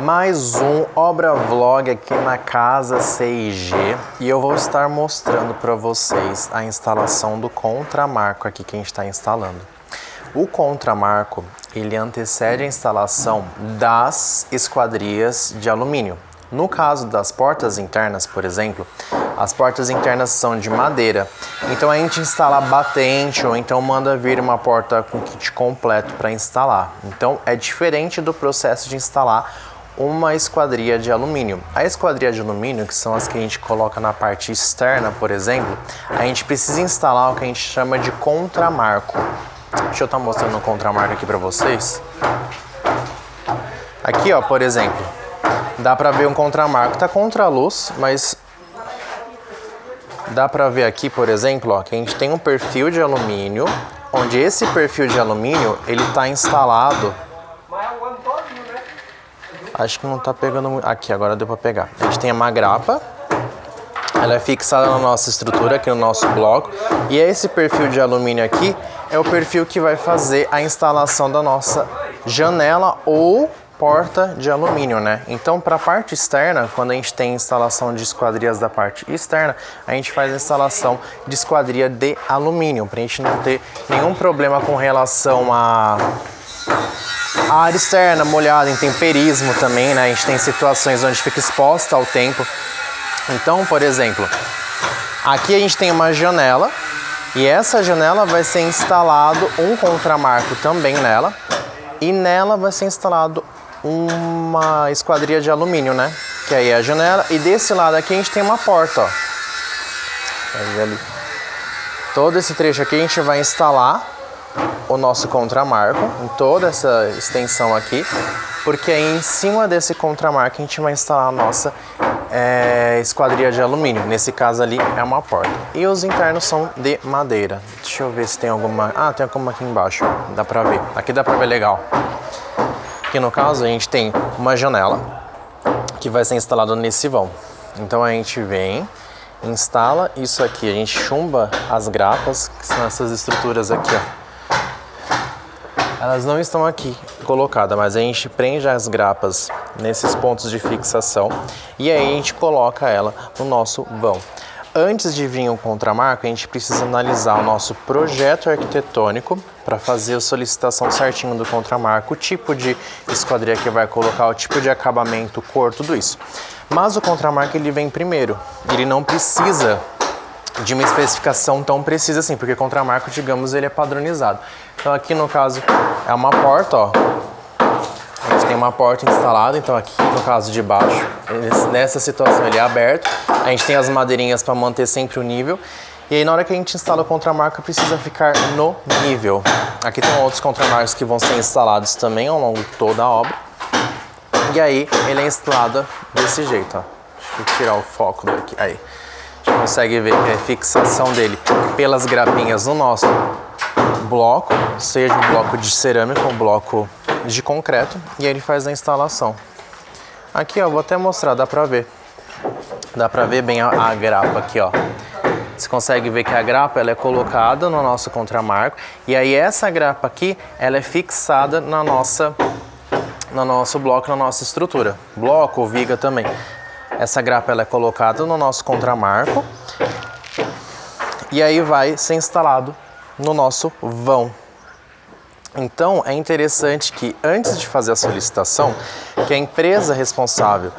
Mais um Obra Vlog aqui na Casa C&G e eu vou estar mostrando para vocês a instalação do contramarco aqui que a gente está instalando. O contramarco, ele antecede a instalação das esquadrias de alumínio. No caso das portas internas, por exemplo, as portas internas são de madeira, então a gente instala batente ou então manda vir uma porta com kit completo para instalar. Então é diferente do processo de instalar uma esquadria de alumínio. A esquadria de alumínio, que são as que a gente coloca na parte externa, por exemplo, a gente precisa instalar o que a gente chama de contramarco. Deixa eu estar mostrando o contramarco aqui para vocês. Aqui, ó, por exemplo, dá para ver um contramarco, tá contra a luz, mas dá para ver aqui, por exemplo, ó, que a gente tem um perfil de alumínio, onde esse perfil de alumínio, ele tá instalado. Acho que não tá pegando muito. Aqui, agora deu para pegar. A gente tem uma grapa, ela é fixada na nossa estrutura, aqui no nosso bloco, e esse perfil de alumínio aqui é o perfil que vai fazer a instalação da nossa janela ou porta de alumínio, né? Então, para a parte externa, quando a gente tem instalação de esquadrias da parte externa, a gente faz a instalação de esquadria de alumínio, para a gente não ter nenhum problema com relação a área externa molhada, intemperismo também, né? A gente tem situações onde fica exposta ao tempo. Então, por exemplo, aqui a gente tem uma janela e essa janela vai ser instalado um contramarco também nela e nela vai ser instalado uma esquadria de alumínio, né? Que aí é a janela e desse lado aqui a gente tem uma porta, ó. Aí, ali. Todo esse trecho aqui a gente vai instalar o nosso contramarco em toda essa extensão aqui, porque aí em cima desse contramarco a gente vai instalar a nossa esquadria de alumínio. Nesse caso ali é uma porta. E os internos são de madeira. Deixa eu ver se tem alguma... Ah, tem alguma aqui embaixo, dá pra ver. Aqui dá pra ver legal. Aqui no caso a gente tem uma janela que vai ser instalada nesse vão. Então a gente vem, instala isso aqui, a gente chumba as grapas, que são essas estruturas aqui, ó. Elas não estão aqui colocadas, mas a gente prende as grapas nesses pontos de fixação e aí a gente coloca ela no nosso vão. Antes de vir o contramarco, a gente precisa analisar o nosso projeto arquitetônico para fazer a solicitação certinho do contramarco, o tipo de esquadria que vai colocar, o tipo de acabamento, cor, tudo isso. Mas o contramarco ele vem primeiro, ele não precisa de uma especificação tão precisa assim, porque contramarco, digamos, ele é padronizado. Então aqui no caso é uma porta, ó. A gente tem uma porta instalada, então aqui no caso de baixo, nessa situação ele é aberto. A gente tem as madeirinhas para manter sempre o nível. E aí na hora que a gente instala o contramarco precisa ficar no nível. Aqui tem outros contramarcos que vão ser instalados também ao longo de toda a obra. E aí ele é instalado desse jeito, ó. Deixa eu tirar o foco daqui. Aí. A gente consegue ver a fixação dele pelas grapinhas no nosso bloco, seja um bloco de cerâmica ou um bloco de concreto, e aí ele faz a instalação. Aqui, ó, vou até mostrar, dá pra ver. Dá pra ver bem a grapa aqui, ó. Você consegue ver que a grapa ela é colocada no nosso contramarco, e aí essa grapa aqui, ela é fixada no nosso bloco, na nossa estrutura. Bloco ou viga também. Essa grapa ela é colocada no nosso contramarco e aí vai ser instalado no nosso vão. Então é interessante que antes de fazer a solicitação, que a empresa responsável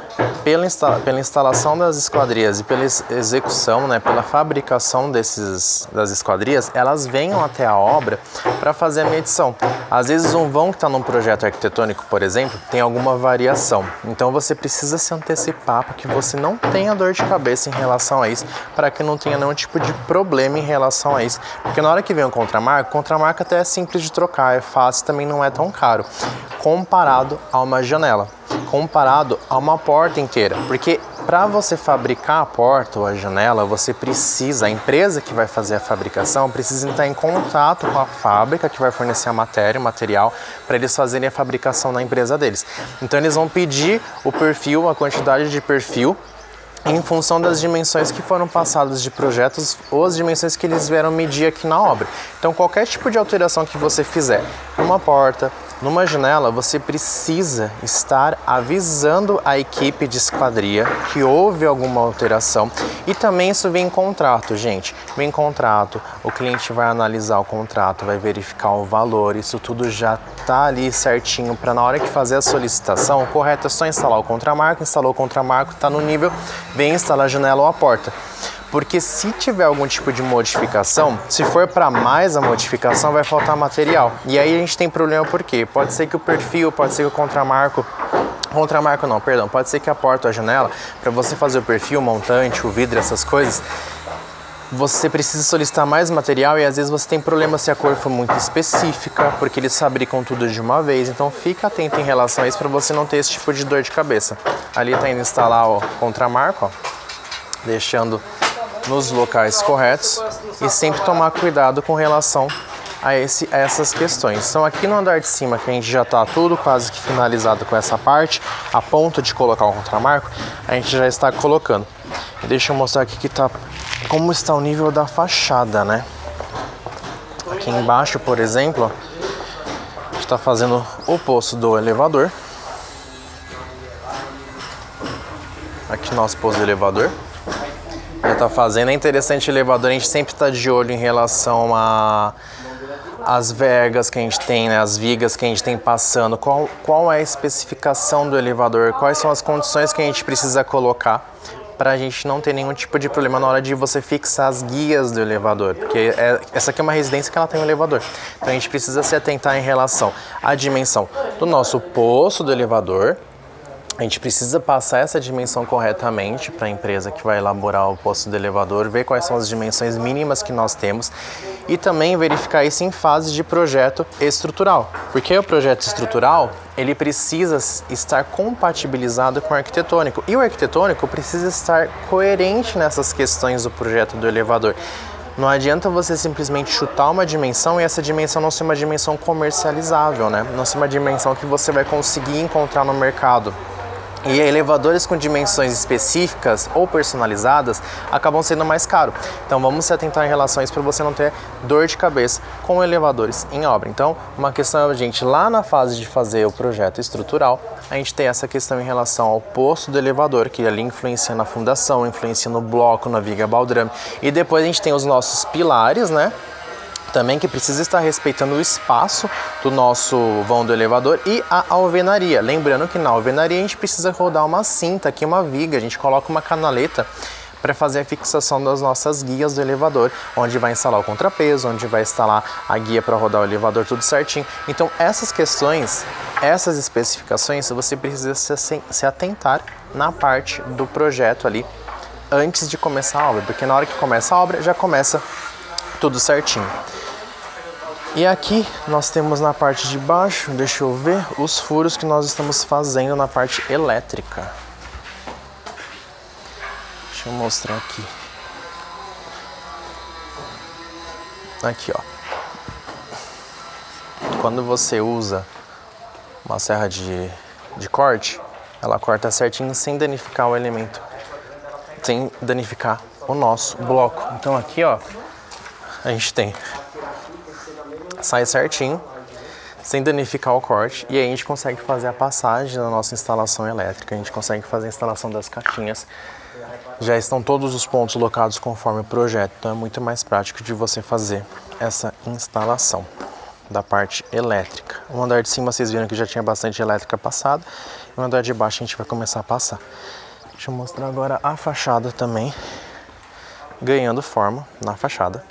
pela instalação das esquadrias e pela execução, né, pela fabricação das esquadrias, elas venham até a obra para fazer a medição. Às vezes um vão que está num projeto arquitetônico, por exemplo, tem alguma variação. Então você precisa se antecipar para que você não tenha dor de cabeça em relação a isso, para que não tenha nenhum tipo de problema em relação a isso. Porque na hora que vem o contramarco até é simples de trocar, é fácil, também não é tão caro, comparado a uma janela, comparado a uma porta inteira, porque para você fabricar a porta ou a janela, você precisa, a empresa que vai fazer a fabricação precisa entrar em contato com a fábrica que vai fornecer a matéria, o material, para eles fazerem a fabricação na empresa deles. Então eles vão pedir o perfil, a quantidade de perfil, em função das dimensões que foram passadas de projetos ou as dimensões que eles vieram medir aqui na obra. Então qualquer tipo de alteração que você fizer numa porta, Numa janela, você precisa estar avisando a equipe de esquadria que houve alguma alteração e também isso vem em contrato, gente. Vem em contrato, o cliente vai analisar o contrato, vai verificar o valor, isso tudo já tá ali certinho para na hora que fazer a solicitação, o correto é só instalar o contramarco, instalou o contramarco, tá no nível, vem instalar a janela ou a porta. Porque se tiver algum tipo de modificação, se for para mais a modificação, vai faltar material. E aí a gente tem problema por quê? Pode ser que o perfil, pode ser que o contramarco não, perdão, pode ser que a porta ou a janela, para você fazer o perfil, o montante, o vidro, essas coisas, você precisa solicitar mais material e às vezes você tem problema se a cor for muito específica, porque eles fabricam tudo de uma vez, então fica atento em relação a isso para você não ter esse tipo de dor de cabeça. Ali está indo instalar o contramarco, ó, deixando nos locais corretos e sempre tomar cuidado com relação a essas questões. Então aqui no andar de cima, que a gente já está tudo quase que finalizado com essa parte, a ponto de colocar o contramarco, a gente já está colocando. Deixa eu mostrar aqui como está o nível da fachada, né? Aqui embaixo, por exemplo, a gente está fazendo o poço do elevador. Aqui nosso poço do elevador. Já tá fazendo. É interessante o elevador, a gente sempre está de olho em relação às vergas que a gente tem, né? As vigas que a gente tem passando, qual é a especificação do elevador, quais são as condições que a gente precisa colocar para a gente não ter nenhum tipo de problema na hora de você fixar as guias do elevador, porque essa aqui é uma residência que ela tem um elevador, então a gente precisa se atentar em relação à dimensão do nosso poço do elevador. A gente precisa passar essa dimensão corretamente para a empresa que vai elaborar o poço do elevador, ver quais são as dimensões mínimas que nós temos e também verificar isso em fase de projeto estrutural. Porque o projeto estrutural, ele precisa estar compatibilizado com o arquitetônico e o arquitetônico precisa estar coerente nessas questões do projeto do elevador. Não adianta você simplesmente chutar uma dimensão e essa dimensão não ser uma dimensão comercializável, né? Não ser uma dimensão que você vai conseguir encontrar no mercado. E elevadores com dimensões específicas ou personalizadas acabam sendo mais caros. Então vamos se atentar em relação a isso para você não ter dor de cabeça com elevadores em obra. Então uma questão é a gente lá na fase de fazer o projeto estrutural, a gente tem essa questão em relação ao poço do elevador, que ali influencia na fundação, influencia no bloco, na viga baldrame. E depois a gente tem os nossos pilares, né? Também que precisa estar respeitando o espaço do nosso vão do elevador e a alvenaria. Lembrando que na alvenaria a gente precisa rodar uma cinta aqui, uma viga, a gente coloca uma canaleta para fazer a fixação das nossas guias do elevador, onde vai instalar o contrapeso, onde vai instalar a guia para rodar o elevador, tudo certinho. Então essas questões, essas especificações, você precisa se atentar na parte do projeto ali, antes de começar a obra, porque na hora que começa a obra já começa tudo certinho. E aqui nós temos na parte de baixo, deixa eu ver, os furos que nós estamos fazendo na parte elétrica. Deixa eu mostrar aqui. Aqui, ó. Quando você usa uma serra de corte, ela corta certinho sem danificar o elemento, sem danificar o nosso bloco. Então aqui, ó, a gente tem, sai certinho, sem danificar o corte, e aí a gente consegue fazer a passagem da nossa instalação elétrica, a gente consegue fazer a instalação das caixinhas. Já estão todos os pontos locados conforme o projeto, então é muito mais prático de você fazer essa instalação da parte elétrica. O andar de cima vocês viram que já tinha bastante elétrica passada, e o andar de baixo a gente vai começar a passar. Deixa eu mostrar agora a fachada também, ganhando forma na fachada.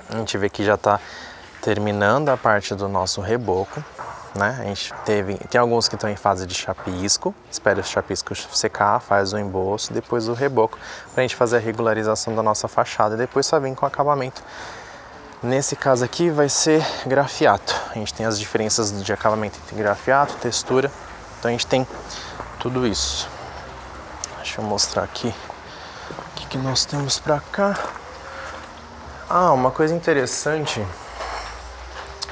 A gente vê que já está terminando a parte do nosso reboco, né? A gente tem alguns que estão em fase de chapisco, espera o chapisco secar, faz o embolso, depois o reboco, para a gente fazer a regularização da nossa fachada e depois só vir com o acabamento. Nesse caso aqui vai ser grafiato, a gente tem as diferenças de acabamento entre grafiato, textura, então a gente tem tudo isso. Deixa eu mostrar aqui o que nós temos para cá. Ah, uma coisa interessante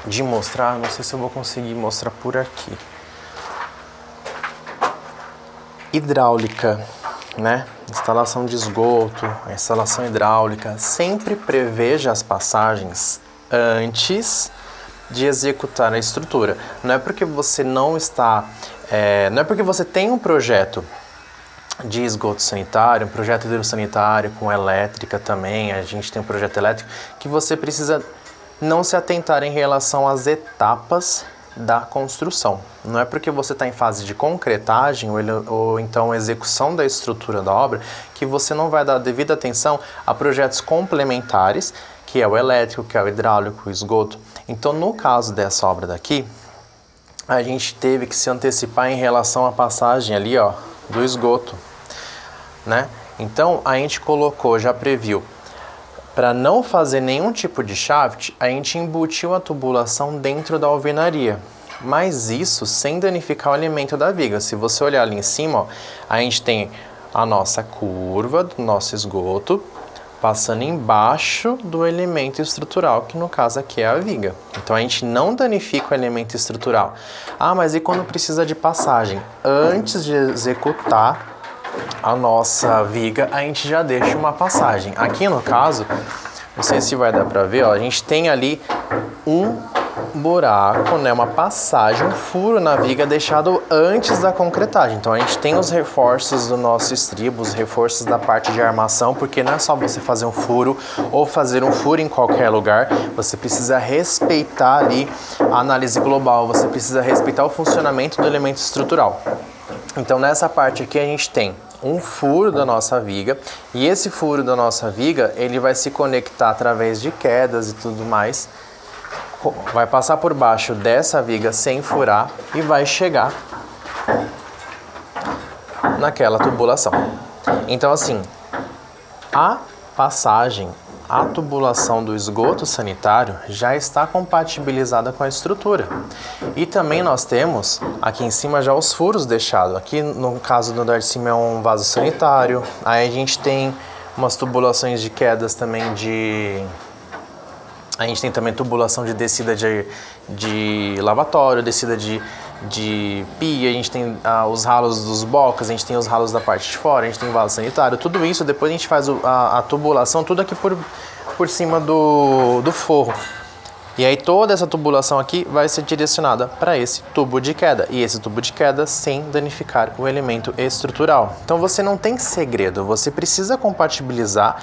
de mostrar, não sei se eu vou conseguir mostrar por aqui. Hidráulica, né? Instalação de esgoto, a instalação hidráulica, sempre preveja as passagens antes de executar a estrutura. Não é porque você não está, não é porque você tem um projeto de esgoto sanitário, um projeto hidrossanitário com elétrica também, a gente tem um projeto elétrico, que você precisa não se atentar em relação às etapas da construção. Não é porque você está em fase de concretagem ou então execução da estrutura da obra que você não vai dar devida atenção a projetos complementares, que é o elétrico, que é o hidráulico, o esgoto. Então, no caso dessa obra daqui, a gente teve que se antecipar em relação à passagem ali, ó, do esgoto, né? Então, a gente colocou, já previu, para não fazer nenhum tipo de shaft, a gente embutiu a tubulação dentro da alvenaria. Mas isso sem danificar o elemento da viga. Se você olhar ali em cima, ó, a gente tem a nossa curva do nosso esgoto passando embaixo do elemento estrutural, que no caso aqui é a viga. Então a gente não danifica o elemento estrutural. Ah, mas e quando precisa de passagem? Antes de executar a nossa viga, a gente já deixa uma passagem. Aqui no caso, não sei se vai dar para ver, ó, a gente tem ali um buraco, né, uma passagem, um furo na viga deixado antes da concretagem. Então a gente tem os reforços do nosso estribo, os reforços da parte de armação, porque não é só você fazer um furo ou fazer um furo em qualquer lugar, você precisa respeitar ali a análise global, você precisa respeitar o funcionamento do elemento estrutural. Então nessa parte aqui a gente tem um furo da nossa viga, e esse furo da nossa viga, ele vai se conectar através de quedas e tudo mais, vai passar por baixo dessa viga sem furar e vai chegar naquela tubulação. Então assim, a passagem, a tubulação do esgoto sanitário já está compatibilizada com a estrutura. E também nós temos aqui em cima já os furos deixados. Aqui no caso do andar de cima é um vaso sanitário. Aí a gente tem umas tubulações de quedas também de... A gente tem também tubulação de descida de lavatório, descida de pia, a gente tem os ralos dos bocas, a gente tem os ralos da parte de fora, a gente tem vaso sanitário, tudo isso, depois a gente faz a tubulação, tudo aqui por cima do forro. E aí toda essa tubulação aqui vai ser direcionada para esse tubo de queda, e esse tubo de queda sem danificar o elemento estrutural. Então você não tem segredo, você precisa compatibilizar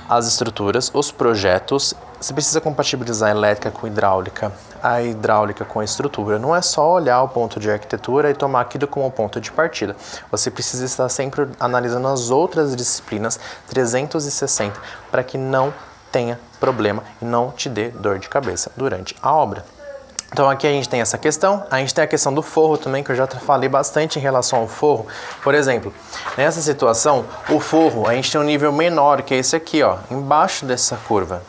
as estruturas, os projetos, você precisa compatibilizar a elétrica com hidráulica, a hidráulica com a estrutura. Não é só olhar o ponto de arquitetura e tomar aquilo como ponto de partida. Você precisa estar sempre analisando as outras disciplinas 360 para que não tenha problema e não te dê dor de cabeça durante a obra. Então aqui a gente tem essa questão, a gente tem a questão do forro também, que eu já falei bastante em relação ao forro. Por exemplo, nessa situação, o forro, a gente tem um nível menor, que é esse aqui, ó, embaixo dessa curva.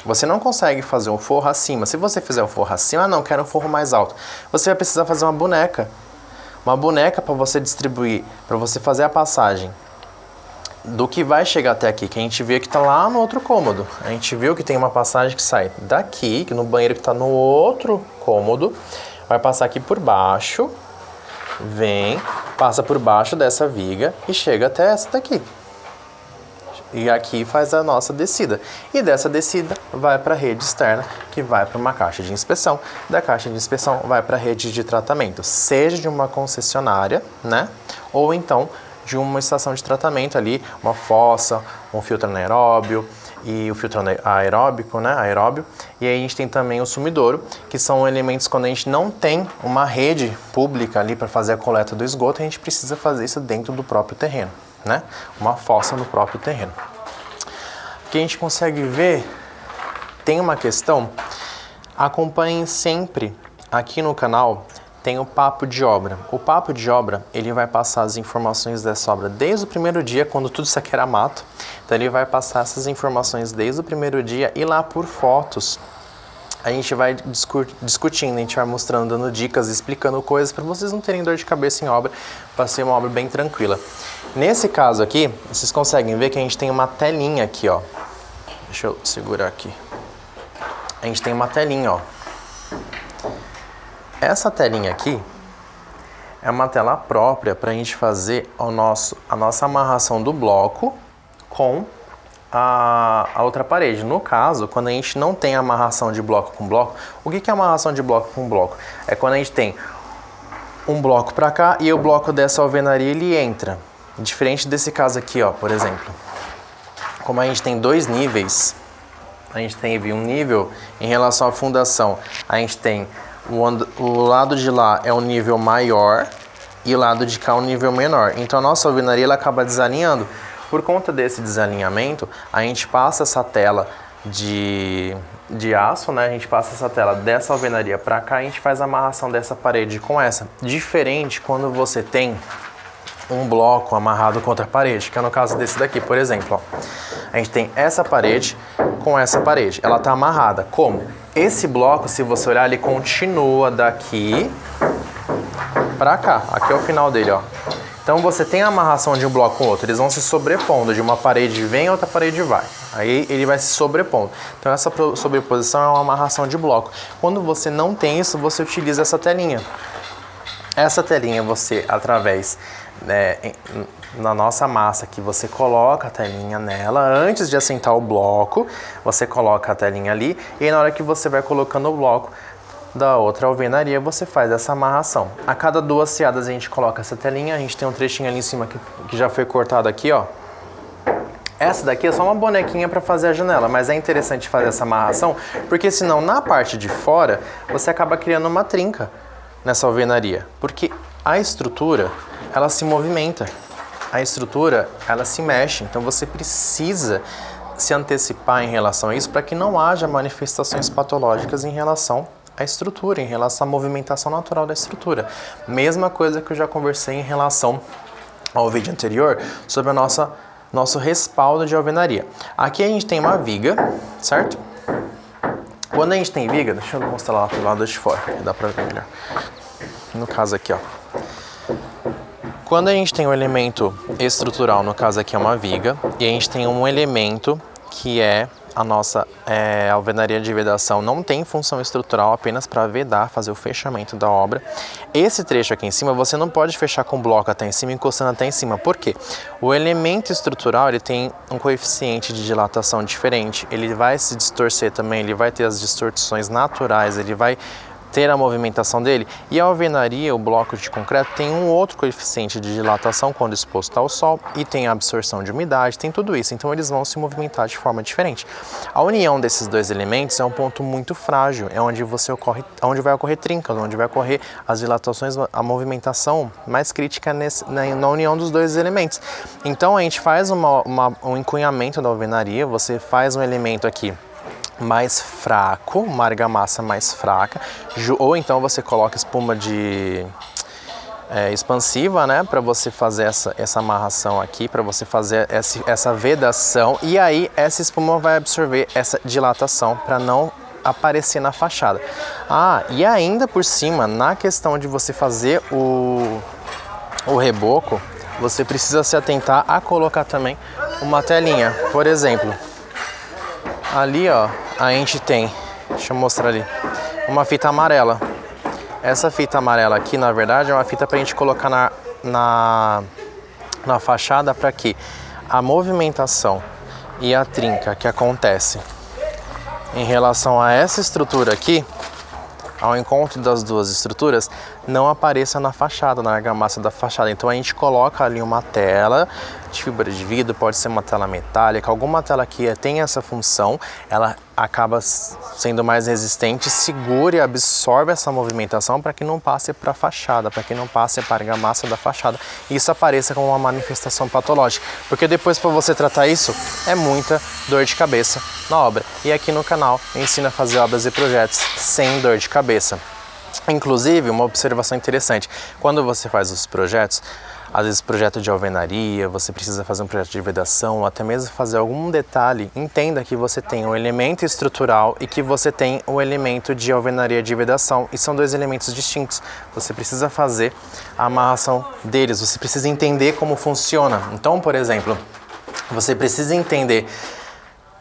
Você não consegue fazer um forro acima. Se você fizer um forro acima, não, quero um forro mais alto. Você vai precisar fazer uma boneca. Uma boneca para você distribuir, para você fazer a passagem do que vai chegar até aqui, que a gente vê que está lá no outro cômodo. A gente viu que tem uma passagem que sai daqui, que no banheiro que está no outro cômodo, vai passar aqui por baixo, vem, passa por baixo dessa viga e chega até essa daqui. E aqui faz a nossa descida. E dessa descida vai para a rede externa, que vai para uma caixa de inspeção. Da caixa de inspeção vai para a rede de tratamento, seja de uma concessionária, né? Ou então de uma estação de tratamento ali, uma fossa, um filtro anaeróbio e o filtro aeróbico, né, aeróbio. E aí a gente tem também o sumidouro, que são elementos quando a gente não tem uma rede pública ali para fazer a coleta do esgoto, a gente precisa fazer isso dentro do próprio terreno, né? Uma fossa no próprio terreno. Aqui a gente consegue ver, tem uma questão, acompanhem sempre aqui no canal, tem o papo de obra. O papo de obra, ele vai passar as informações dessa obra desde o primeiro dia, quando tudo isso aqui era mato. Então ele vai passar essas informações desde o primeiro dia e lá por fotos a gente vai discutindo, a gente vai mostrando, dando dicas, explicando coisas para vocês não terem dor de cabeça em obra, para ser uma obra bem tranquila. Nesse caso aqui, vocês conseguem ver que a gente tem uma telinha aqui, ó. Deixa eu segurar aqui. A gente tem uma telinha, ó. Essa telinha aqui é uma tela própria para a gente fazer a nossa amarração do bloco com a outra parede. No caso, quando a gente não tem amarração de bloco com bloco, o que é amarração de bloco com bloco? É quando a gente tem um bloco para cá e o bloco dessa alvenaria ele entra. Diferente desse caso aqui, ó, por exemplo. Como a gente tem dois níveis, a gente teve um nível em relação à fundação. A gente tem o lado de lá é um nível maior e o lado de cá é um nível menor. Então a nossa alvenaria ela acaba desalinhando. Por conta desse desalinhamento, a gente passa essa tela de aço, né? A gente passa essa tela dessa alvenaria para cá e a gente faz a amarração dessa parede com essa. Diferente quando você tem um bloco amarrado contra a parede, que é no caso desse daqui, por exemplo. Ó. A gente tem essa parede com essa parede. Ela está amarrada. Como? Esse bloco, se você olhar, ele continua daqui para cá. Aqui é o final dele, ó. Então você tem a amarração de um bloco com o outro, eles vão se sobrepondo, de uma parede vem, outra parede vai. Aí ele vai se sobrepondo. Então essa sobreposição é uma amarração de bloco. Quando você não tem isso, você utiliza essa telinha. Essa telinha você, através, na nossa massa aqui, você coloca a telinha nela, antes de assentar o bloco, você coloca a telinha ali, e aí na hora que você vai colocando o bloco, da outra alvenaria, você faz essa amarração. A cada 2 seadas a gente coloca essa telinha, a gente tem um trechinho ali em cima que já foi cortado aqui, ó. Essa daqui é só uma bonequinha para fazer a janela, mas é interessante fazer essa amarração, porque senão na parte de fora você acaba criando uma trinca nessa alvenaria, porque a estrutura, ela se movimenta, a estrutura, ela se mexe, então você precisa se antecipar em relação a isso para que não haja manifestações patológicas em relação a estrutura, em relação à movimentação natural da estrutura. Mesma coisa que eu já conversei em relação ao vídeo anterior sobre a nosso respaldo de alvenaria. Aqui a gente tem uma viga, certo? Quando a gente tem viga, deixa eu mostrar lá pro lado de fora, que dá pra ver melhor. No caso aqui, ó. Quando a gente tem um elemento estrutural, no caso aqui é uma viga, e a gente tem um elemento que é a nossa alvenaria de vedação, não tem função estrutural, apenas para vedar, fazer o fechamento da obra. Esse trecho aqui em cima, você não pode fechar com bloco até em cima, encostando até em cima. Por quê? O elemento estrutural, ele tem um coeficiente de dilatação diferente, ele vai se distorcer também, ele vai ter as distorções naturais, ele vai ter a movimentação dele, e a alvenaria, o bloco de concreto, tem um outro coeficiente de dilatação quando exposto ao sol, e tem a absorção de umidade, tem tudo isso, então eles vão se movimentar de forma diferente. A união desses dois elementos é um ponto muito frágil, é onde vai ocorrer trincas, onde vai ocorrer as dilatações, a movimentação mais crítica na união dos dois elementos. Então a gente faz um encunhamento da alvenaria, você faz um elemento aqui mais fraco, uma argamassa mais fraca, ou então você coloca espuma de expansiva, né, para você fazer essa amarração aqui, para você fazer essa vedação, e aí essa espuma vai absorver essa dilatação para não aparecer na fachada. E ainda por cima, na questão de você fazer o reboco, você precisa se atentar a colocar também uma telinha. Por exemplo, ali, ó, a gente tem, deixa eu mostrar ali, uma fita amarela. Essa fita amarela aqui, na verdade, é uma fita para a gente colocar na fachada, para que a movimentação e a trinca que acontece em relação a essa estrutura aqui, ao encontro das duas estruturas, não apareça na fachada, na argamassa da fachada. Então a gente coloca ali uma tela de fibra de vidro, pode ser uma tela metálica, alguma tela que tem essa função, ela acaba sendo mais resistente, segura e absorve essa movimentação para que não passe para a fachada, para que não passe para a argamassa da fachada e isso apareça como uma manifestação patológica, porque depois para você tratar isso é muita dor de cabeça na obra. E aqui no canal eu ensino a fazer obras e projetos sem dor de cabeça. Inclusive, uma observação interessante, quando você faz os projetos, às vezes projeto de alvenaria, você precisa fazer um projeto de vedação, ou até mesmo fazer algum detalhe, entenda que você tem um elemento estrutural e que você tem o elemento de alvenaria de vedação, e são dois elementos distintos. Você precisa fazer a amarração deles, você precisa entender como funciona. Então, por exemplo, você precisa entender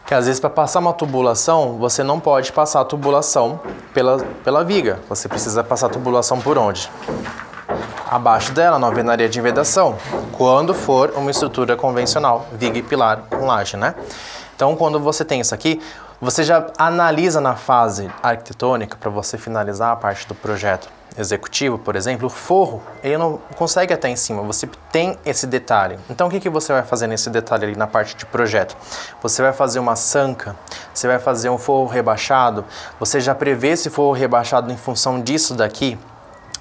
que às vezes para passar uma tubulação, você não pode passar a tubulação pela viga. Você precisa passar a tubulação por onde? Abaixo dela, na alvenaria de vedação, quando for uma estrutura convencional, viga e pilar com laje, né? Então, quando você tem isso aqui, você já analisa na fase arquitetônica, para você finalizar a parte do projeto executivo, por exemplo, o forro, ele não consegue até em cima, você tem esse detalhe. Então, o que você vai fazer nesse detalhe ali na parte de projeto? Você vai fazer uma sanca, você vai fazer um forro rebaixado, você já prevê esse forro rebaixado em função disso daqui,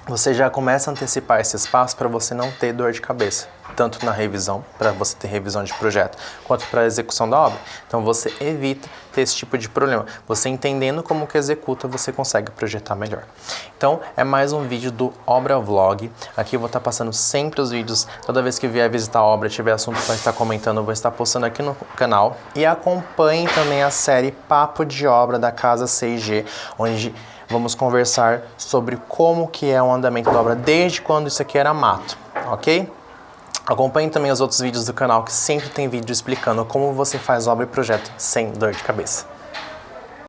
você já começa a antecipar esse espaço para você não ter dor de cabeça, tanto na revisão, para você ter revisão de projeto, quanto para a execução da obra. Então você evita ter esse tipo de problema. Você entendendo como que executa, você consegue projetar melhor. Então é mais um vídeo do Obra Vlog. Aqui eu vou estar passando sempre os vídeos, toda vez que vier visitar a obra, tiver assunto para estar comentando, eu vou estar postando aqui no canal. E acompanhe também a série Papo de Obra da Casa 6G, onde vamos conversar sobre como que é o andamento da obra desde quando isso aqui era mato, ok? Acompanhe também os outros vídeos do canal, que sempre tem vídeo explicando como você faz obra e projeto sem dor de cabeça.